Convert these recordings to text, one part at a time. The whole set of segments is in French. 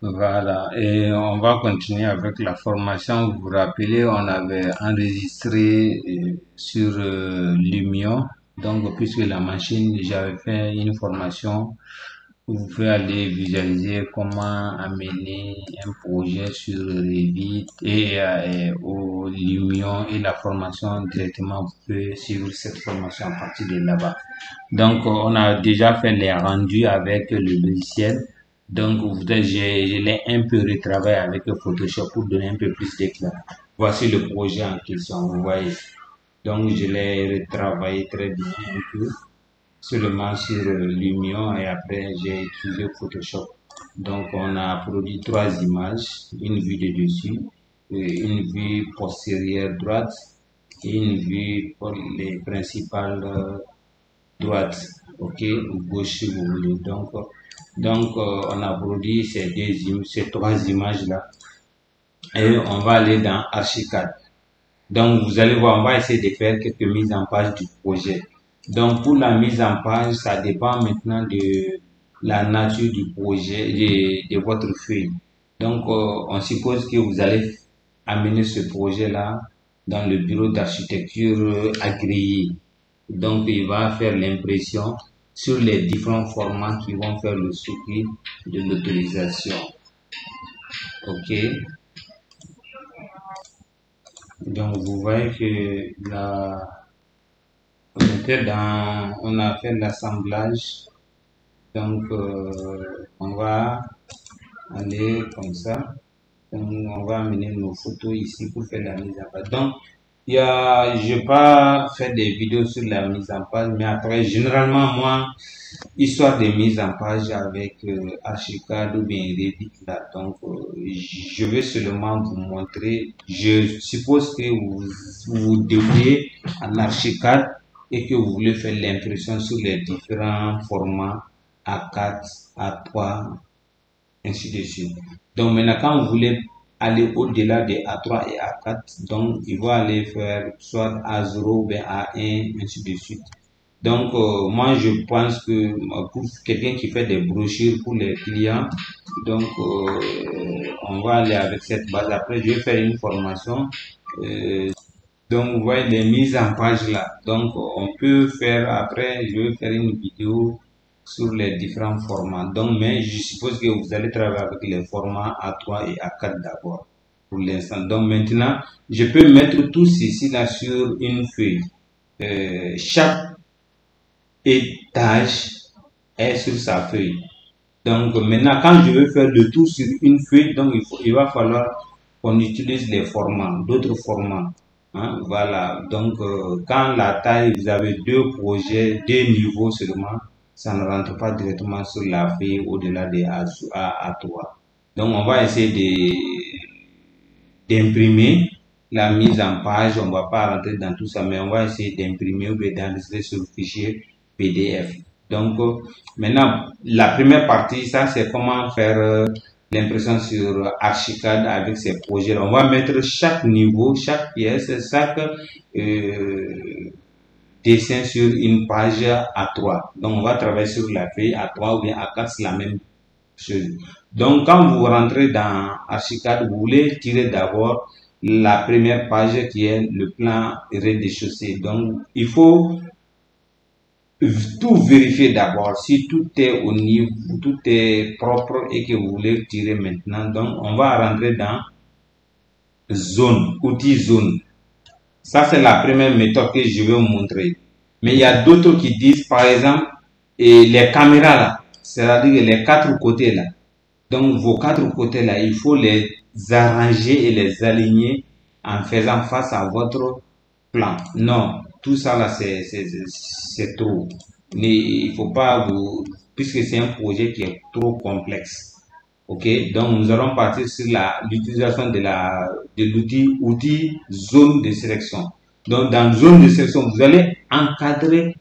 Voilà, et on va continuer avec la formation. Vous vous rappelez, on avait enregistré sur Lumion. Donc, puisque la machine, j'avais fait une formation où vous pouvez aller visualiser comment amener un projet sur Revit et au Lumion et la formation directement. Vous pouvez suivre cette formation à partir de là-bas. Donc, on a déjà fait les rendus avec le logiciel. Donc, je l'ai un peu retravaillé avec Photoshop pour donner un peu plus d'éclat. Voici le projet en question, vous voyez. Donc, je l'ai retravaillé très bien un peu, seulement sur Lumion et après, j'ai utilisé Photoshop. Donc, on a produit trois images, une vue de dessus, une vue postérieure droite et une vue pour les principales droite, ok, ou gauche si vous voulez. On a produit ces trois images-là et on va aller dans Archicad. Donc, vous allez voir, on va essayer de faire quelques mises en page du projet. Donc, pour la mise en page, ça dépend maintenant de la nature du projet, de votre feuille. Donc, on suppose que vous allez amener ce projet-là dans le bureau d'architecture agréé. Donc, il va faire l'impression sur les différents formats qui vont faire le suivi de l'autorisation. OK. Donc, vous voyez que là, on a fait l'assemblage. Donc, on va aller comme ça. Donc, on va amener nos photos ici pour faire la mise en page. Donc, je n'ai pas fait des vidéos sur la mise en page, mais après, généralement, moi, histoire de mise en page avec Archicad ou bien Revit là. Donc, je vais seulement vous montrer. Je suppose que vous débrouillez en Archicad et que vous voulez faire l'impression sur les différents formats A4, A3, ainsi de suite. Donc, maintenant, quand vous voulez aller au-delà des A3 et A4, donc, il va aller faire soit A0 ou bien A1, ainsi de suite. Donc, moi, je pense que pour quelqu'un qui fait des brochures pour les clients, donc, on va aller avec cette base. Après, je vais faire une formation. Donc, vous voyez les mises en page là. Donc, on peut faire, après, je vais faire une vidéo sur les différents formats. Donc, mais je suppose que vous allez travailler avec les formats A3 et A4 d'abord, pour l'instant. Donc, maintenant, je peux mettre tout ceci là sur une feuille. Chaque étage est sur sa feuille. Donc maintenant, quand je veux faire le tout sur une feuille, donc il va falloir qu'on utilise les formats, d'autres formats. Hein, voilà. Donc quand la taille, vous avez deux projets, deux niveaux seulement, ça ne rentre pas directement sur la feuille au-delà des A3. Donc on va essayer d'imprimer la mise en page. On va pas rentrer dans tout ça, mais on va essayer d'imprimer ou d'enregistrer sur le fichier PDF. Donc, maintenant, la première partie, ça, c'est comment faire l'impression sur Archicad avec ces projets. On va mettre chaque niveau, chaque pièce, chaque dessin sur une page A3. Donc, on va travailler sur la feuille A3 ou bien A4, c'est la même chose. Donc, quand vous rentrez dans Archicad, vous voulez tirer d'abord la première page qui est le plan rez-de-chaussée. Donc, il faut tout vérifier d'abord si tout est au niveau, tout est propre et que vous voulez tirer maintenant. Donc, on va rentrer dans zone, outil zone. Ça, c'est la première méthode que je vais vous montrer. Mais il y a d'autres qui disent, par exemple, et les caméras là, c'est-à-dire les quatre côtés là. Donc, vos quatre côtés là, il faut les arranger et les aligner en faisant face à votre plan. Non, tout ça là, c'est trop. Mais il faut pas vous, puisque c'est un projet qui est trop complexe. Ok, donc nous allons partir sur l'utilisation de l'outil zone de sélection. Donc, dans zone de sélection, vous allez encadrer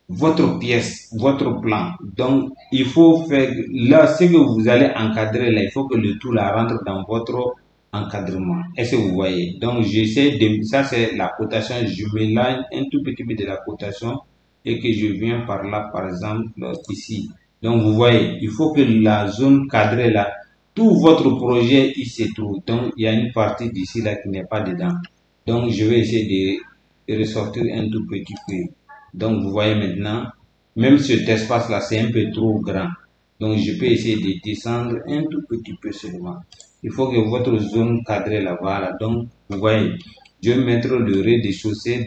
votre pièce, votre plan. Donc, il faut faire, là, ce que vous allez encadrer, là, il faut que le tout, là, rentre dans votre encadrement. Est-ce que vous voyez? Donc, j'essaie de, ça, c'est la cotation. Je mets là un tout petit peu de la cotation et que je viens par là, par exemple, ici. Donc, vous voyez, il faut que la zone cadrée, là, tout votre projet il se trouve. Donc, il y a une partie d'ici là qui n'est pas dedans. Donc, je vais essayer de ressortir un tout petit peu. Donc, vous voyez maintenant, même cet espace-là, c'est un peu trop grand. Donc, je peux essayer de descendre un tout petit peu seulement. Il faut que votre zone cadrée là, voilà. Donc, vous voyez, je vais mettre le rez-de-chaussée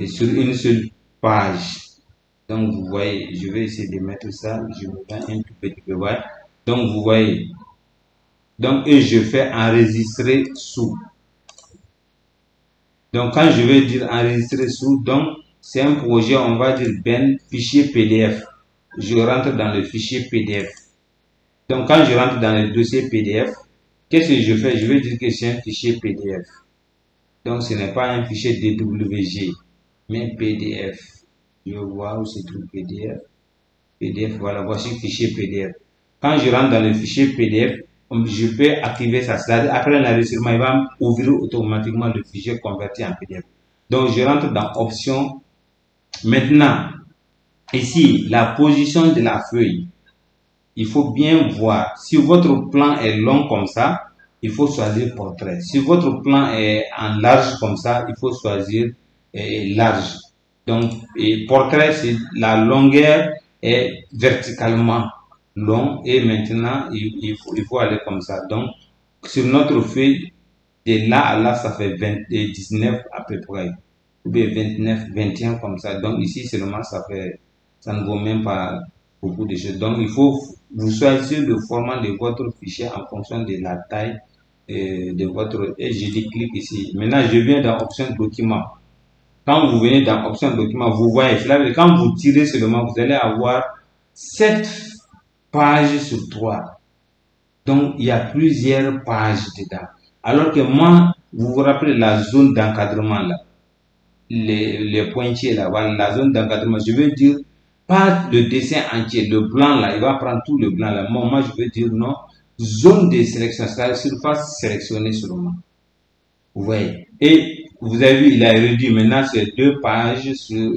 sur une seule page. Donc, vous voyez, je vais essayer de mettre ça. Je me mets un tout petit peu, ouais. Donc, vous voyez. Donc, et je fais enregistrer sous. Donc, quand je vais dire enregistrer sous, donc, c'est un projet, on va dire, ben, fichier PDF. Je rentre dans le fichier PDF. Donc, quand je rentre dans le dossier PDF, qu'est-ce que je fais? Je vais dire que c'est un fichier PDF. Donc, ce n'est pas un fichier DWG, mais PDF. Je vois où se trouve PDF. PDF, voilà, voici le fichier PDF. Quand je rentre dans le fichier PDF, je peux activer ça. C'est-à-dire, après l'enregistrement, il va ouvrir automatiquement le fichier converti en PDF. Donc, je rentre dans Options. Maintenant, ici, la position de la feuille. Il faut bien voir. Si votre plan est long comme ça, il faut choisir portrait. Si votre plan est en large comme ça, il faut choisir large. Donc, portrait, c'est la longueur est verticalement long et maintenant, il faut aller comme ça. Donc, sur notre feuille, de là à là, ça fait 19 à peu près. Ou bien 29, 21 comme ça. Donc, ici, seulement, ça ne vaut même pas beaucoup de choses. Donc, il faut vous choisir le format de votre fichier en fonction de la taille de votre... Et je dis clic ici. Maintenant, je viens dans option document. Quand vous venez dans option document, vous voyez, quand vous tirez seulement, vous allez avoir 7 pages sur 3. Donc, il y a plusieurs pages dedans. Alors que moi, vous vous rappelez la zone d'encadrement là, les pointiers là, voilà, la zone d'encadrement, je veux dire, pas le dessin entier, le blanc là, il va prendre tout le blanc là. Moi, je veux dire non, zone de sélection, c'est-à-dire surface sélectionnée seulement. Vous voyez. Et vous avez vu, il a réduit maintenant c'est 2 pages sur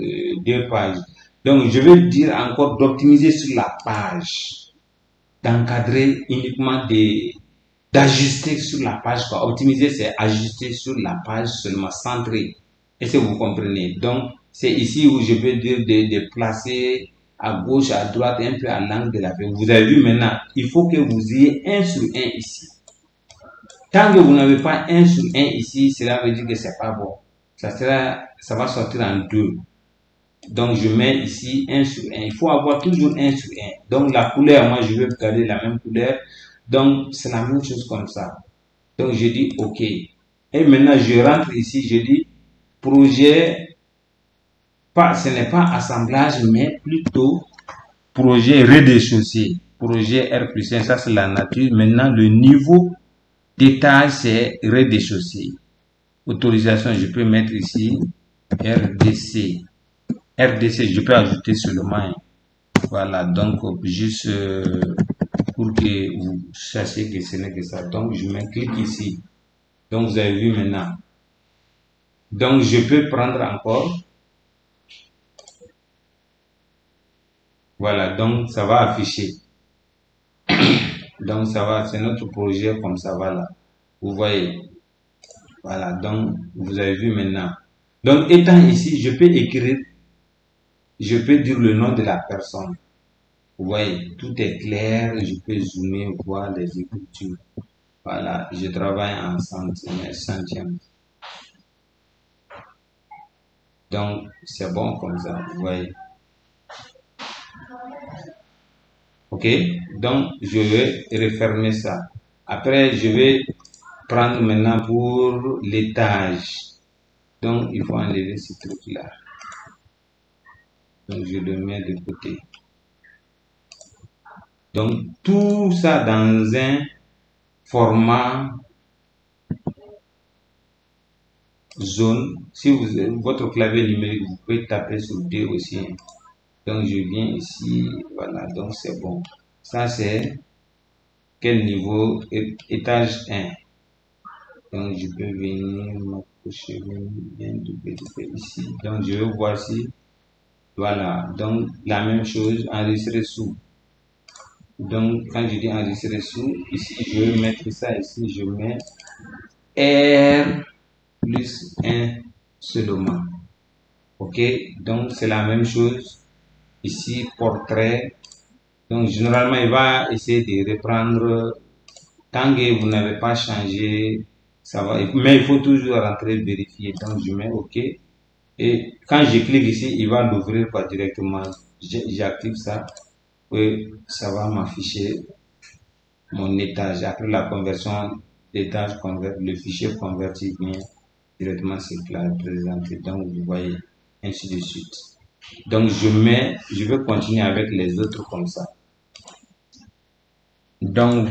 2 pages. Donc, je veux dire encore d'optimiser sur la page, d'encadrer uniquement d'ajuster sur la page. Quoi. Optimiser, c'est ajuster sur la page seulement, centré. Est-ce que vous comprenez? Donc, c'est ici où je peux dire de placer à gauche, à droite, un peu à l'angle de la feuille. Vous avez vu maintenant, il faut que vous ayez 1 sur 1 ici. Tant que vous n'avez pas 1 sur 1 ici, cela veut dire que c'est pas bon. Ça va sortir en 2. Donc, je mets ici 1 sur 1. Il faut avoir toujours 1 sur 1. Donc, la couleur, moi, je veux garder la même couleur. Donc, c'est la même chose comme ça. Donc, je dis OK. Et maintenant, je rentre ici, je dis projet, ce n'est pas assemblage, mais plutôt projet rez-de-chaussée. Projet R+1, ça c'est la nature. Maintenant, le niveau d'étage, c'est rez-de-chaussée. Autorisation, je peux mettre ici RDC. RDC, je peux ajouter seulement. Voilà, donc juste pour que vous sachiez que ce n'est que ça. Donc, je mets clic ici. Donc, vous avez vu maintenant. Donc, je peux prendre encore. Voilà, donc ça va afficher. Donc, ça va, c'est notre projet comme ça, voilà. Vous voyez. Voilà, donc, vous avez vu maintenant. Donc, étant ici, je peux écrire, je peux dire le nom de la personne. Vous voyez, tout est clair, je peux zoomer, voir les écritures. Voilà, je travaille en centième. Donc, c'est bon comme ça, vous voyez. Ok, donc je vais refermer ça. Après, je vais prendre maintenant pour l'étage. Donc, il faut enlever ce truc-là. Donc, je le mets de côté. Donc, tout ça dans un format zone. Si votre clavier numérique, vous pouvez taper sur D aussi. Donc, je viens ici. Voilà, donc c'est bon. Ça, c'est quel niveau? Étage 1. Donc, je peux venir m'approcher bien ici. Donc, je vais voir si. Voilà. Donc, la même chose, enregistrer sous. Donc, quand je dis enregistrer sous, ici, je vais mettre ça ici, je mets R plus 1 seulement. Ok, donc c'est la même chose. Ici, portrait. Donc, généralement, il va essayer de reprendre. Tant que vous n'avez pas changé, ça va. Mais il faut toujours rentrer vérifier. Donc, je mets OK. Et quand je clique ici, il va l'ouvrir pas directement. J'active ça. Et ça va m'afficher mon étage. Après la conversion d'étage, le fichier converti vient directement sur la présenté. Donc, vous voyez, ainsi de suite. Donc, je vais continuer avec les autres comme ça. Donc,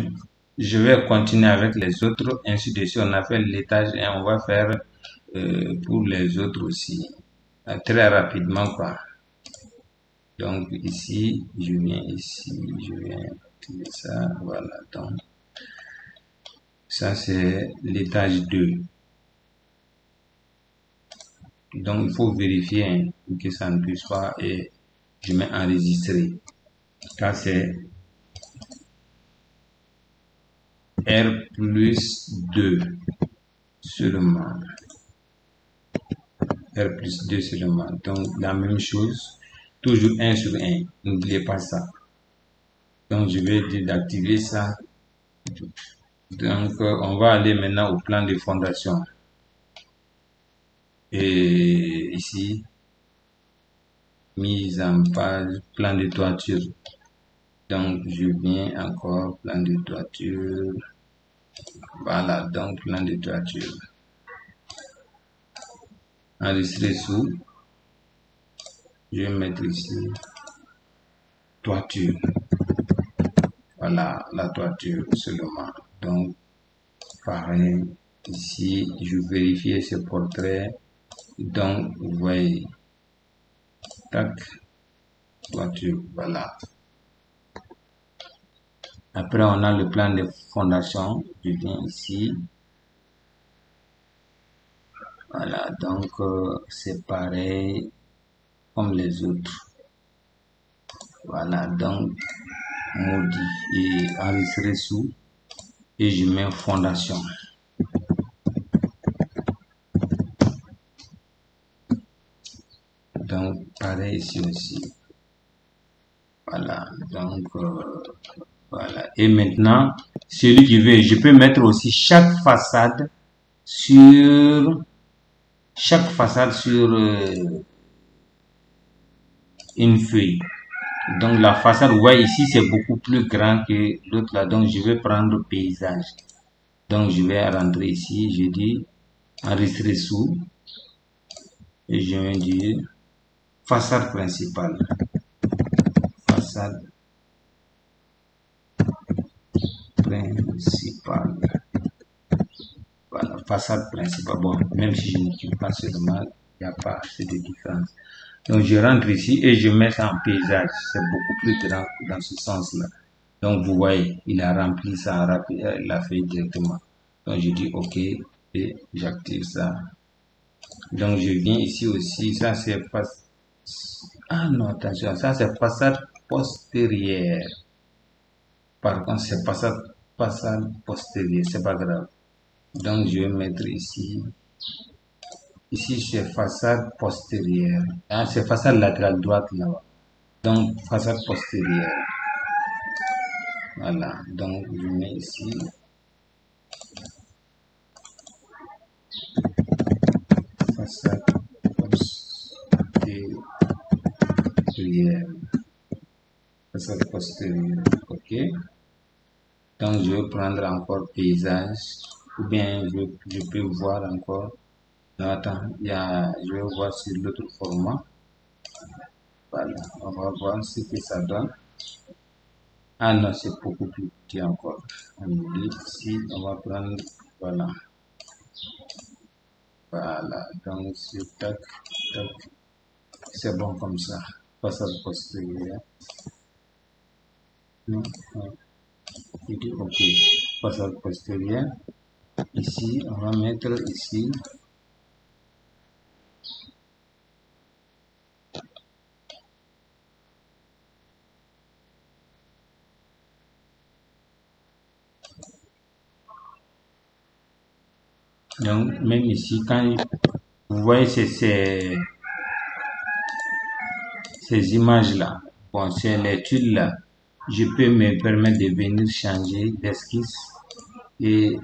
je vais continuer avec les autres, ainsi de suite. On a fait l'étage et on va faire pour les autres aussi, très rapidement, quoi. Donc, ici, je viens ici, je viens activer ça, voilà. Donc, ça, c'est l'étage 2. Donc, il faut vérifier hein, que ça ne puisse pas et je mets enregistrer. Ça, c'est R plus 2 seulement. R plus 2 seulement. Donc, la même chose. Toujours 1 sur 1. N'oubliez pas ça. Donc, je vais désactiver ça. Donc, on va aller maintenant au plan de fondation. Et ici, mise en page, plan de toiture. Donc, je viens encore, plan de toiture. Voilà, donc plan de toiture. Enregistrer sous. Je vais mettre ici, toiture. Voilà, la toiture seulement. Donc, pareil, ici, je vérifie ce portrait. Donc, vous voyez, tac, toiture, voilà. Après, on a le plan de fondation. Je viens ici. Voilà, donc, c'est pareil comme les autres. Voilà, donc, modifier, enregistrer sous. Et je mets fondation. Donc, pareil ici aussi. Voilà, donc, voilà. Et maintenant, celui qui veut, je peux mettre aussi sur chaque façade sur une feuille. Donc la façade, vous voyez ici, c'est beaucoup plus grand que l'autre là. Donc je vais prendre paysage. Donc je vais rentrer ici, je dis enregistrer sous et je vais dire façade principale. Façade principale. Voilà, façade principale. Bon, même si je n'utilise pas seulement, il n'y a pas assez de différence. Donc je rentre ici et je mets ça en paysage. C'est beaucoup plus grand dans ce sens-là. Donc vous voyez, il a rempli ça, il a fait directement. Donc je dis OK et j'active ça. Donc je viens ici aussi, ça c'est façade. Ah non, attention, ça c'est façade postérieure. Par contre, c'est façade postérieure, c'est pas grave. Donc je vais mettre ici. Ici c'est façade postérieure. Ah, c'est façade latérale droite là-bas. Donc façade postérieure. Voilà, donc je mets ici. Façade postérieure. Façade postérieure. OK. Donc je vais prendre encore paysage. Ou bien je peux voir encore. Non, attends, je vais voir sur l'autre format. Voilà, on va voir ce que ça donne. Ah non, c'est beaucoup plus petit encore. On oublie ici, on va prendre, voilà. Voilà, donc c'est tac, tac. C'est bon comme ça. Façade postérieure. Non, non. Je dis OK. Façade postérieure. Ici, on va mettre ici. Donc, même ici, quand vous voyez ces images-là, bon, c'est l'étude là, je peux me permettre de venir changer d'esquisse et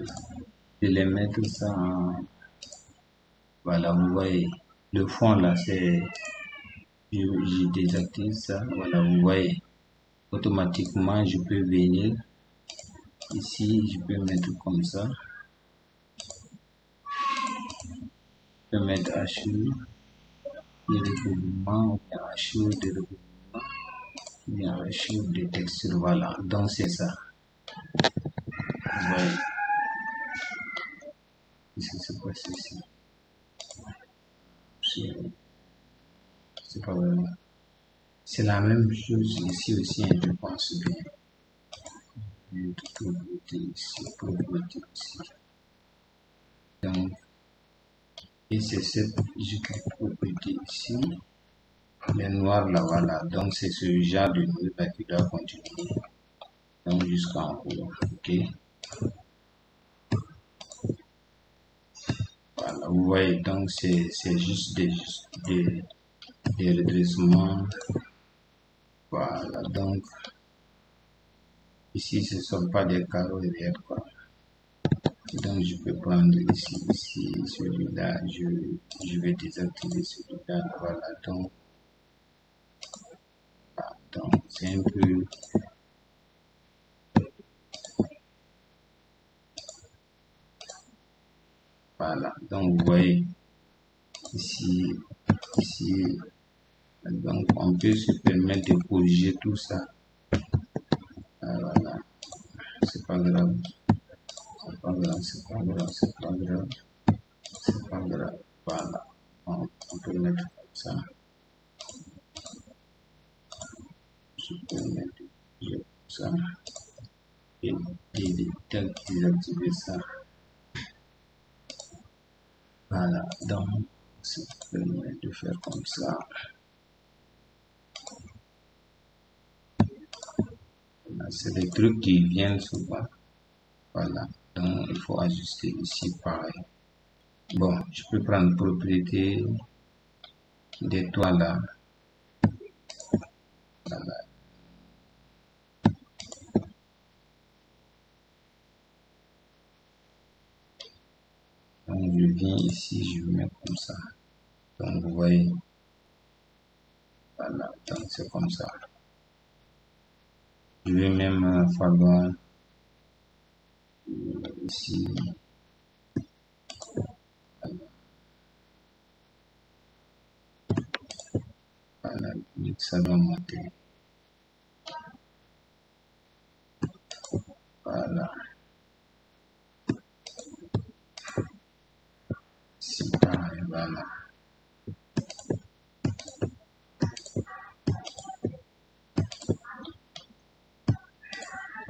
de les mettre ça en, voilà, vous voyez, le fond là, c'est, je désactive ça, voilà, vous voyez, automatiquement, je peux venir ici, je peux mettre comme ça, je peux mettre HU, de recouvrement, ou bien HU de recouvrement, ou bien HU de texture, voilà, donc c'est ça, vous voyez, ici c'est quoi ceci, c'est pas vraiment, c'est la même chose ici aussi, hein, je pense bien. Propriété ici, propriété ici. Donc, et c'est cette propriété ici, les noirs là, voilà. Donc, c'est ce genre de nœud là qui doit continuer. Donc, jusqu'en haut. Ok. Voilà, vous voyez, donc c'est juste des redressements. Voilà, donc ici ce ne sont pas des carreaux réels, quoi. Donc je peux prendre ici, celui-là, je vais désactiver celui-là, voilà, donc c'est un peu, voilà, donc vous voyez, ici, donc on peut se permettre de corriger tout ça, voilà, c'est pas grave, c'est pas grave, c'est pas grave, c'est pas grave, c'est pas grave, voilà, on peut mettre comme ça, je peux mettre comme ça, et désactiver ça, voilà, donc ça permet de faire comme ça. C'est des trucs qui viennent souvent. Voilà. Donc, il faut ajuster ici pareil. Bon, je peux prendre propriété des toits là. Voilà. Donc, je viens ici, je mets comme ça. Donc, vous voyez. Voilà. Donc, c'est comme ça. Je vais même falloir ici. Voilà. Ça doit monter. Voilà. Ici, pareil. Voilà.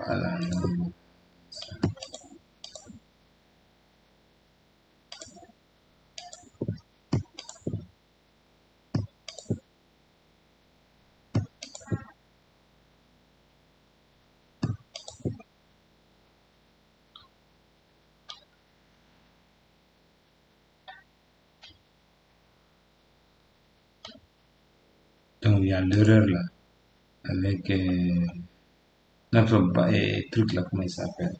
Voilà. Donc, il y a l'erreur là. Avec notre truc là, comment il s'appelle?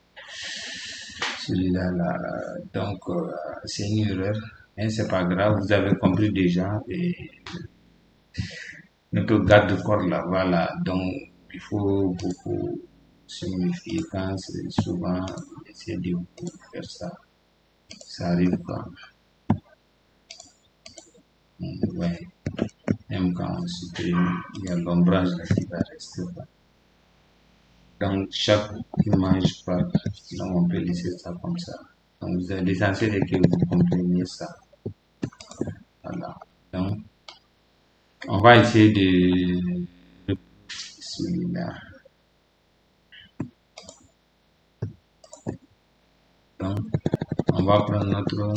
Celui-là, là, donc c'est une erreur, mais c'est pas grave, vous avez compris déjà. Et notre garde-corps là, voilà, donc il faut beaucoup signifier quand c'est souvent essayer de faire ça, ça arrive quoi. Ouais. Même quand on supprime, il y a l'ombrage là qui va rester quoi. Donc chaque image part, donc on peut laisser ça comme ça. Donc l'essentiel est que vous compreniez ça. Voilà. Donc on va essayer de celui-là. Donc, on va prendre notre,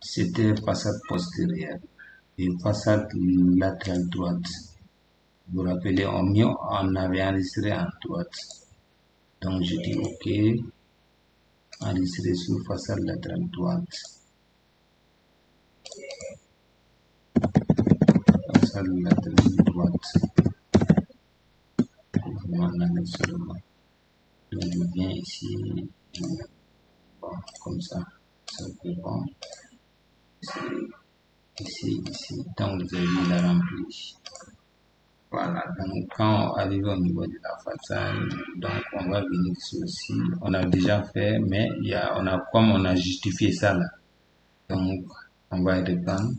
c'était façade postérieure et façade latérale droite. Vous vous rappelez, on avait enregistré en droite. Donc, je dis OK. enregistré sur façade latérale droite. Façade latérale droite. On enlève seulement. Donc je viens ici, bon, comme ça, c'est bon. Ici, donc vous avez vu la rempli. Voilà, donc quand on arrive au niveau de la façade, donc on va venir ici. On a déjà fait, mais comme on a justifié ça là. Donc on va reprendre.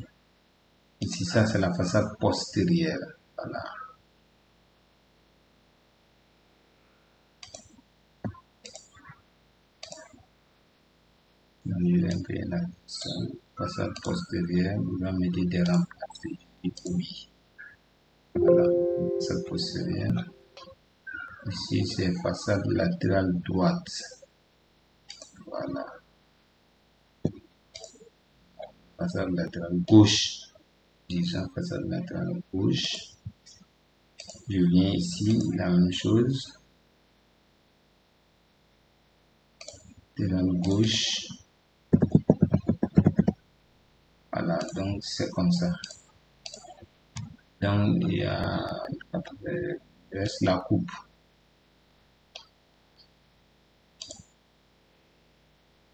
Ici, ça c'est la façade postérieure. Voilà. Donc, je vais créer la façade postérieure. On va mettre des remplacés. Oui. Voilà, façade postérieure. Ici, c'est façade latérale droite. Voilà. Façade latérale gauche. Disons façade latérale gauche. Je viens ici, la même chose. Latérale gauche. Voilà, donc c'est comme ça. Donc il y a reste la coupe.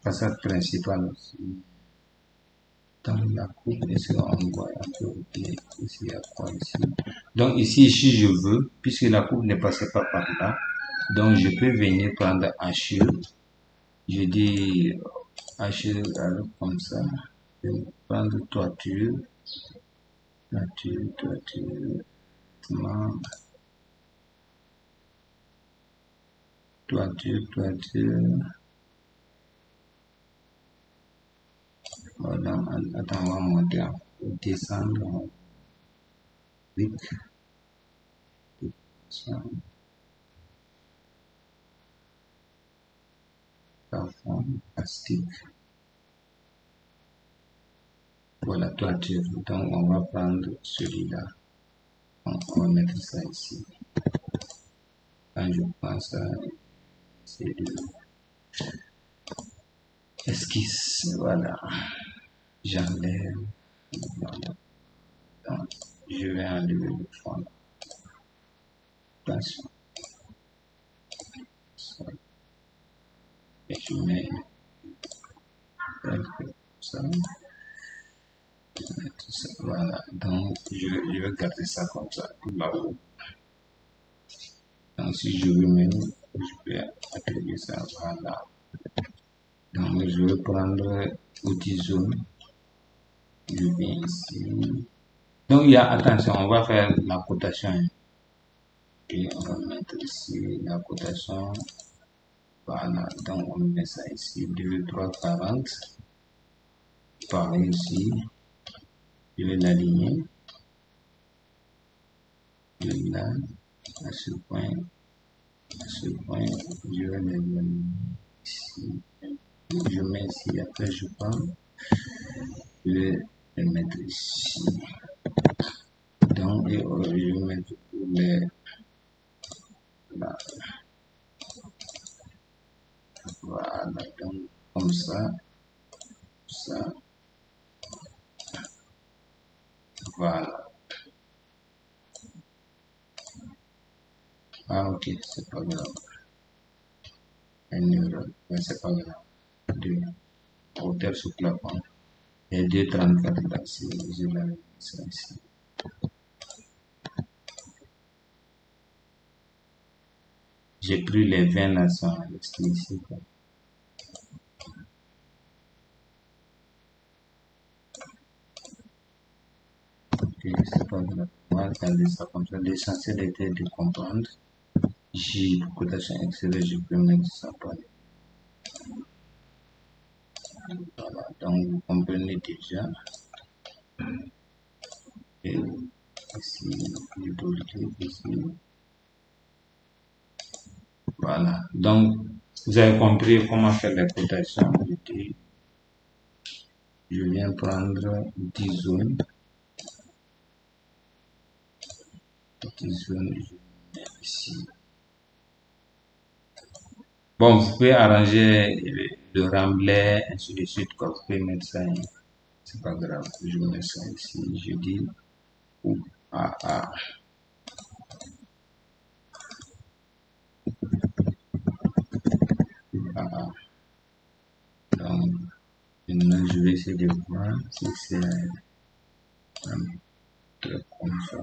Façade principale aussi. Dans la coupe, ici on voit un peu ici, il y a quoi ici. Donc ici, si je veux, puisque la coupe ne passe pas par là, donc je peux venir prendre H. Je dis H comme ça. Je vais prendre toiture, toiture, Voilà, attends, on va monter, descendre, clic, plafond, plastique. Voilà, toiture. Donc, on va prendre celui-là. On va mettre ça ici. Quand je prends ça, c'est de esquisse. Voilà. J'enlève. Voilà. Donc, je vais enlever le fond. Attention. Et je mets ça. Voilà. Donc, je vais garder ça comme ça, là-haut. Donc, si je veux même, je vais attribuer ça, voilà. Donc, je vais prendre outil zone. Je viens ici. Donc, attention, on va faire la cotation. Et on va mettre ici la cotation. Voilà, donc on met ça ici, 2, 3, 40. Par ici, je vais l'aligner. Je vais là, à ce point, je vais l'aligner ici. Je mets ici, après je prends, je vais le mettre ici. Donc, je vais mettre les là. Voilà, donc comme ça, voilà. Ah ok, c'est pas grave. Une erreur, mais c'est pas grave. Deux, hauteur sous plafond. Et 2,34 là, si je l'avais ça ici. J'ai pris les 20 là, sont restés ici. Ok, c'est pas grave. On va regarder ça comme ça. L'essentiel était de comprendre. J'ai pour cotation extérieure, je peux mettre ça par là. Voilà, donc vous comprenez déjà. Et ici, je double clic ici. Voilà, donc vous avez compris comment faire la cotation. Je viens prendre 10 zones. 10 zones, je mets ici. Bon, vous pouvez arranger le remblai, ainsi de suite, quoi. Vous pouvez mettre ça, c'est pas grave. Je mets ça ici, je dis, ou, ah, ah, ah, ah. Donc, maintenant, je vais essayer de voir si c'est un truc comme ça.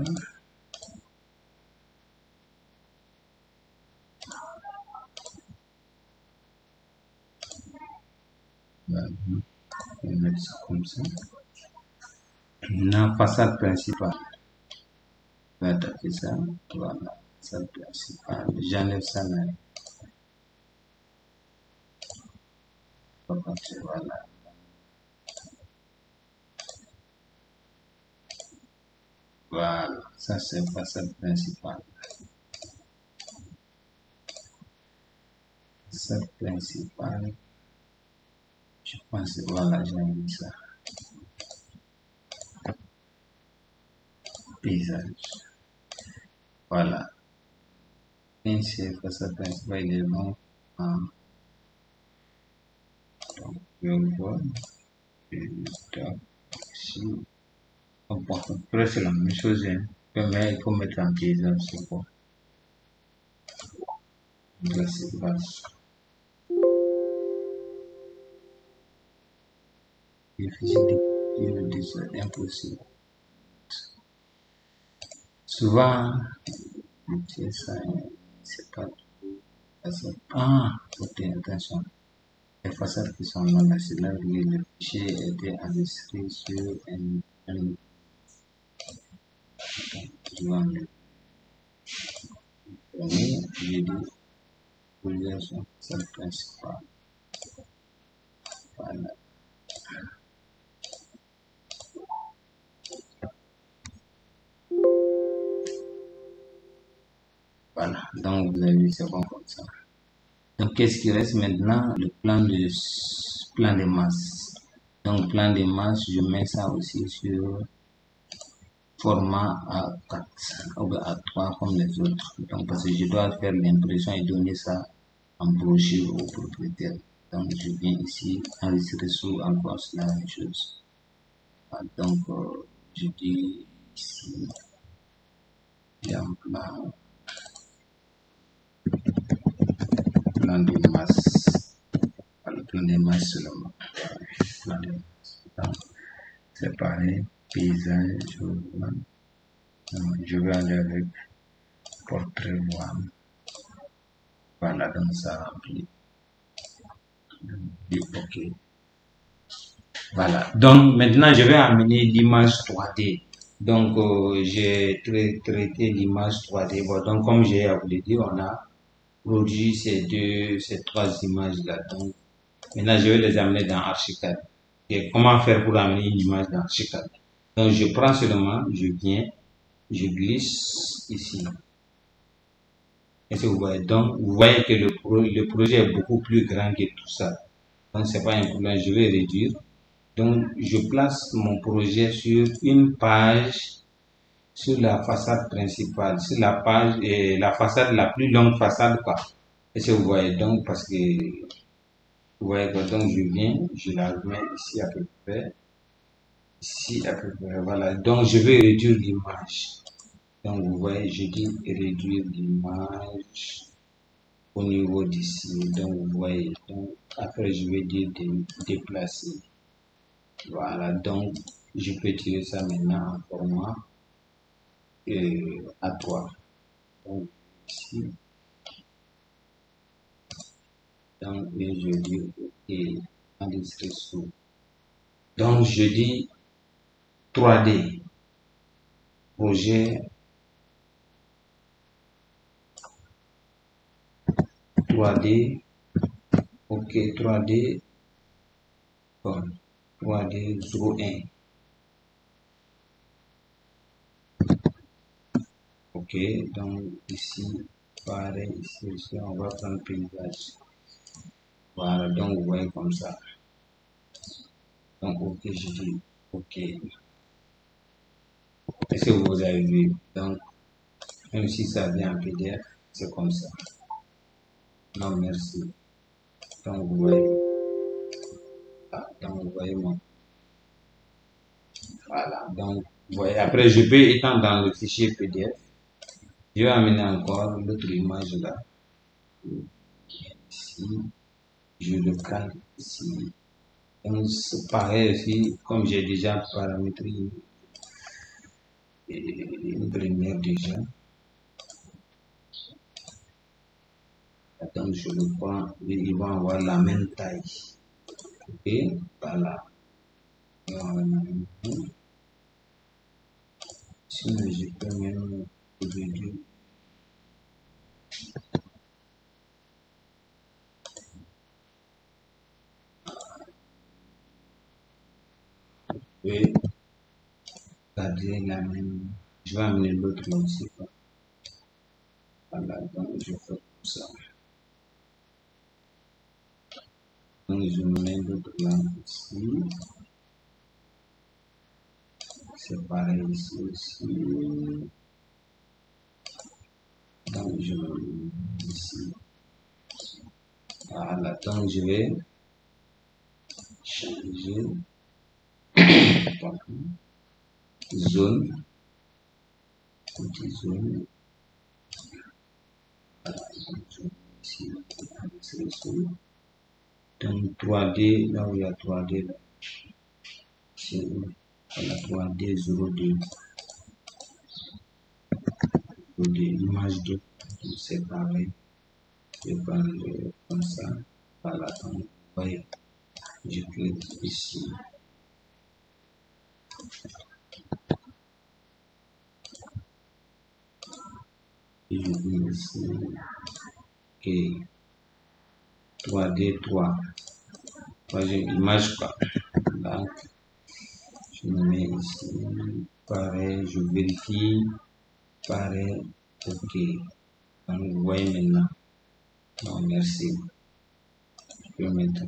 Voilà. Je vais mettre ça comme ça. Maintenant, façade principale. Je vais attaquer ça. Voilà. Façade principale. J'enlève ça là. Voilà. Voilà. Ça, c'est façade principale. Façade principale. Je pense que voilà, j'ai mis ça. Paysage. Voilà. Et c'est façade principale, il est bon. Donc, je vois. Ici. Bon, après, c'est la même chose. Hein. Mais il faut mettre en paysage, c'est bon. Là, c'est vache. Difficile de dire, c'est impossible. Souvent, ça, c'est pas tout. Ah, ok, attention. Les façades qui sont là, c'est là où le fichier était enregistré sur un document. Premier, j'ai dit, utilisation façade principale. Voilà. Voilà. Donc, vous avez vu, c'est bon comme ça. Donc, qu'est-ce qui reste maintenant? Le plan de masse. Donc, plan de masse, je mets ça aussi sur format A4 ou A3 comme les autres. Donc, parce que je dois faire l'impression et donner ça en brochure au propriétaire. Donc, je viens ici enregistrer sous encore la même chose. Donc, je dis ici, il y a un plan de masse. Le plan de masse seulement. Plan de masse. Donc, c'est pareil, paysage, je vais aller avec portrait voir. Voilà, donc ça remplit. OK. Voilà. Donc maintenant, je vais amener l'image 3D. Donc j'ai traité l'image 3D. Bon, donc comme j'ai vous le dire, on a produit ces trois images-là. Donc maintenant, je vais les amener dans Archicad. Et comment faire pour amener une image dans Archicad? Donc je prends seulement, je viens, je glisse ici. Et vous voyez, donc vous voyez que le projet est beaucoup plus grand que tout ça. Donc c'est pas un problème, je vais réduire. Donc je place mon projet sur une page sur la façade principale, sur la page et la façade, la plus longue façade quoi. Et si vous voyez donc parce que vous voyez que donc je viens, je la mets ici à peu près, ici à peu près, voilà. Donc je vais réduire l'image. Donc vous voyez, je dis réduire l'image au niveau d'ici. Donc vous voyez, donc après je vais dire déplacer. Voilà, donc je peux tirer ça maintenant en format à 3. Donc ici, donc et je dis OK, enregistrer sous. Donc je dis 3D, projet 3D, OK, 3D, bon, 3D 01. OK, donc ici, pareil, ici, on va prendre paysage. Voilà, donc vous voyez comme ça. Donc, OK, je dis OK. Est-ce que vous avez vu? Donc, même si ça vient en PDF, c'est comme ça. Non, merci. Donc, vous voyez, donc, vous voyez mon, voilà. Donc, vous voyez, après, je peux étendre dans le fichier PDF. Je vais amener encore l'autre image là. Ici, je le calque ici. Donc, c'est pareil aussi, comme j'ai déjà paramétré une première déjà. Donc, je le prends et ils vont avoir la même taille. Ok, voilà. Sinon, je peux même réduire. Et garder la même. Je vais amener l'autre là aussi. Voilà, donc je fais tout ça. Donc, je mets l'autre là ici. C'est pareil ici aussi. Donc, je mets ici. Voilà, donc je vais changer zone, petite zone. Voilà, ici, donc 3D, là où il y a 3D, là, c'est la 3D 0D, 0D, image 2, c'est pareil. Je vais prendre comme ça, voilà, donc, voyez, je clique ici. Et je dis ici, ok, 3D 3, troisième image quoi. Donc, je me mets ici, pareil, je vérifie, pareil, ok. Donc, vous voyez maintenant. Non, merci. Je peux mettre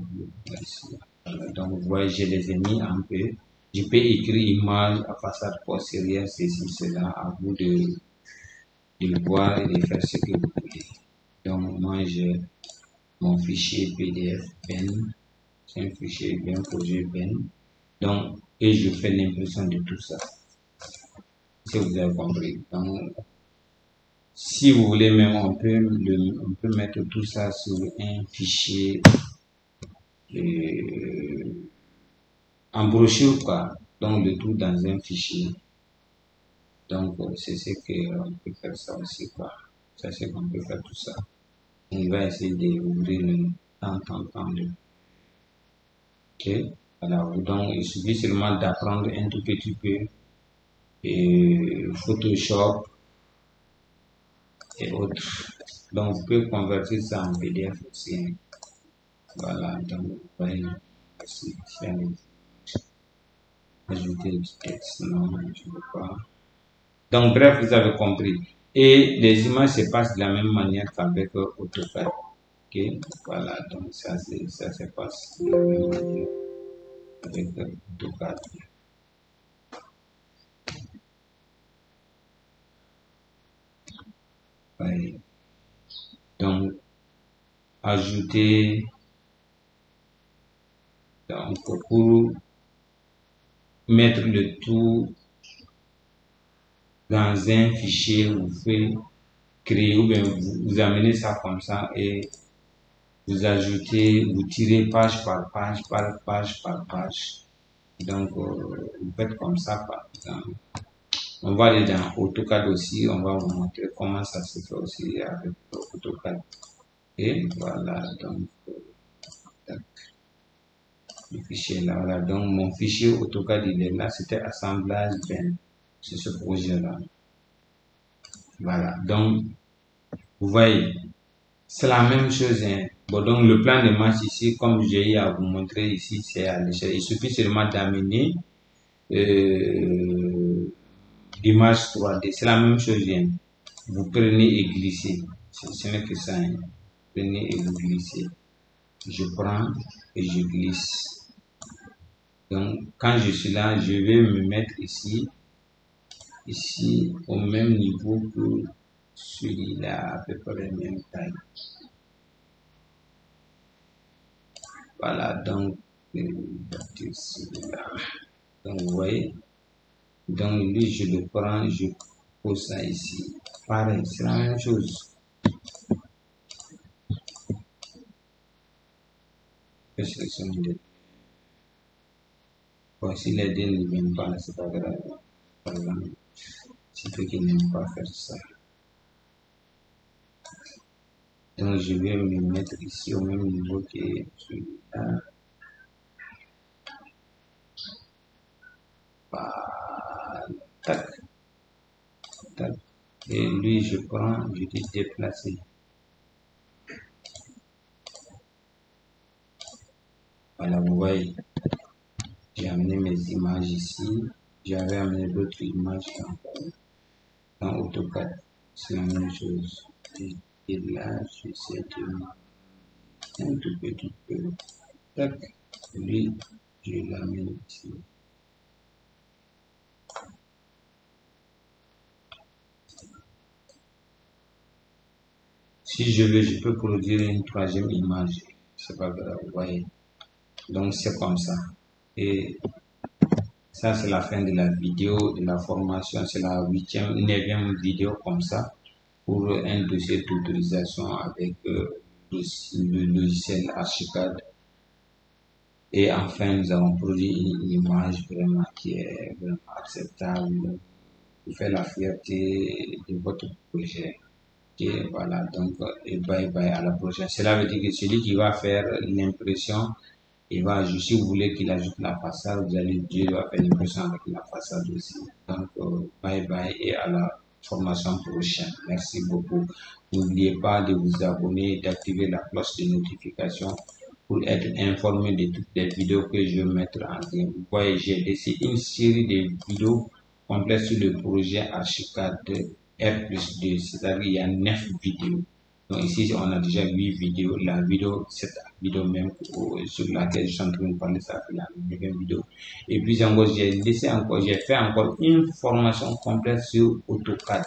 merci. Voilà, donc, vous voyez, je les ai mis un peu. Je peux écrire image à façade postérieure, ceci, cela, à vous de voir et de faire ce que vous voulez. Donc, moi, j'ai mon fichier PDF Ben. C'est un fichier bien projet Ben. Donc, et je fais l'impression de tout ça. Si vous avez compris. Donc, si vous voulez même, on peut mettre tout ça sur un fichier en brochure, quoi. Donc, le tout dans un fichier. Donc, c'est ce qu'on peut faire ça aussi, quoi. Ça, c'est qu'on peut faire tout ça. On va essayer d'ouvrir le temps. Ok. Alors, donc, il suffit seulement d'apprendre un tout petit peu et Photoshop et autres. Donc, vous pouvez convertir ça en PDF aussi. Voilà, donc, vous voyez, ici, ajouter du texte, non, je ne veux pas. Donc, bref, vous avez compris. Et les images se passent de la même manière qu'avec AutoCAD. Ok, voilà, donc ça se passe de la même manière avec AutoCAD. Ouais. Donc, ajouter, donc pour mettre le tout dans un fichier, vous pouvez créer ou bien vous amenez ça comme ça et vous ajoutez, vous tirez page par page, par page. Donc, vous faites comme ça. On va aller dans AutoCAD aussi, on va vous montrer comment ça se fait aussi avec AutoCAD. Et voilà, donc, le fichier là, voilà. Donc, mon fichier AutoCAD, il est là, c'était assemblage Ben, c'est ce projet-là. Voilà, donc, vous voyez, c'est la même chose. Hein. Bon, donc, le plan de match ici, comme j'ai eu à vous montrer ici, c'est à l'échelle. Il suffit seulement d'amener l'image 3D. C'est la même chose. Hein. Vous prenez et glissez. Ce n'est que ça. Hein. Prenez et vous glissez. Je prends et je glisse. Donc, quand je suis là, je vais me mettre ici au même niveau que celui-là, à peu près la même taille. Voilà, donc, donc vous voyez, donc lui je le prends, je pose ça ici. Pareil, c'est la même chose. Je sélectionne les. Bon, si les deux ne viennent pas, c'est pas grave. Par exemple, si ceux qui n'aiment pas faire ça. Donc je vais me mettre ici au même niveau que celui-là. Tac, tac. Et lui, je prends, je dis déplacer. Voilà, vous voyez, j'ai amené mes images ici. J'avais amené d'autres images dans AutoCAD. C'est la même chose. Et là, j'essaie de un tout petit peu. Tac, lui, je l'amène ici. Si je veux, je peux produire une troisième image. C'est pas grave, vous voyez. Donc c'est comme ça. Et ça c'est la fin de la vidéo, de la formation. C'est la 9e vidéo comme ça pour un dossier d'autorisation avec le logiciel Archicad. Et enfin, nous avons produit une image vraiment qui est vraiment acceptable pour faire la fierté de votre projet. Et voilà, donc, et bye bye à la prochaine. Cela veut dire que celui qui va faire l'impression, il va, si vous voulez qu'il ajoute la façade, vous allez dire, il va faire l'impression avec la façade aussi. Donc, bye bye et à la formation prochaine. Merci beaucoup. N'oubliez pas de vous abonner et d'activer la cloche de notification pour être informé de toutes les vidéos que je vais mettre en ligne. Vous voyez, j'ai laissé une série de vidéos complètes sur le projet Archicad R+2, c'est-à-dire il y a 9 vidéos. Donc ici, on a déjà 8 vidéos. La vidéo, cette vidéo même sur laquelle je suis en train de parler, ça fait la 9e vidéo. Et puis encore, j'ai fait encore une formation complète sur AutoCAD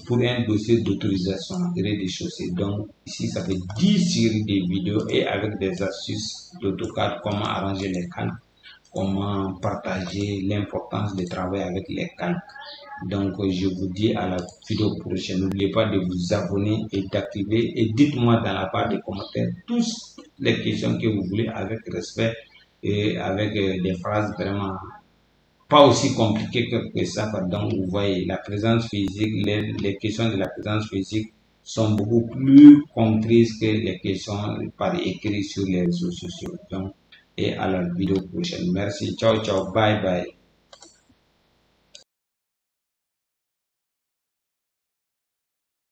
pour un dossier d'autorisation rez-de-chaussée. Donc ici, ça fait 10 séries de vidéos et avec des astuces d'AutoCAD, comment arranger les calques, comment partager l'importance de travailler avec les calques. Donc, je vous dis à la vidéo prochaine. N'oubliez pas de vous abonner et d'activer. Et dites-moi dans la barre des commentaires toutes les questions que vous voulez avec respect et avec des phrases vraiment pas aussi compliquées que ça. Donc, vous voyez, la présence physique, les questions de la présence physique sont beaucoup plus comprises que les questions par écrit sur les réseaux sociaux. Donc, et à la vidéo prochaine. Merci. Ciao, ciao. Bye, bye.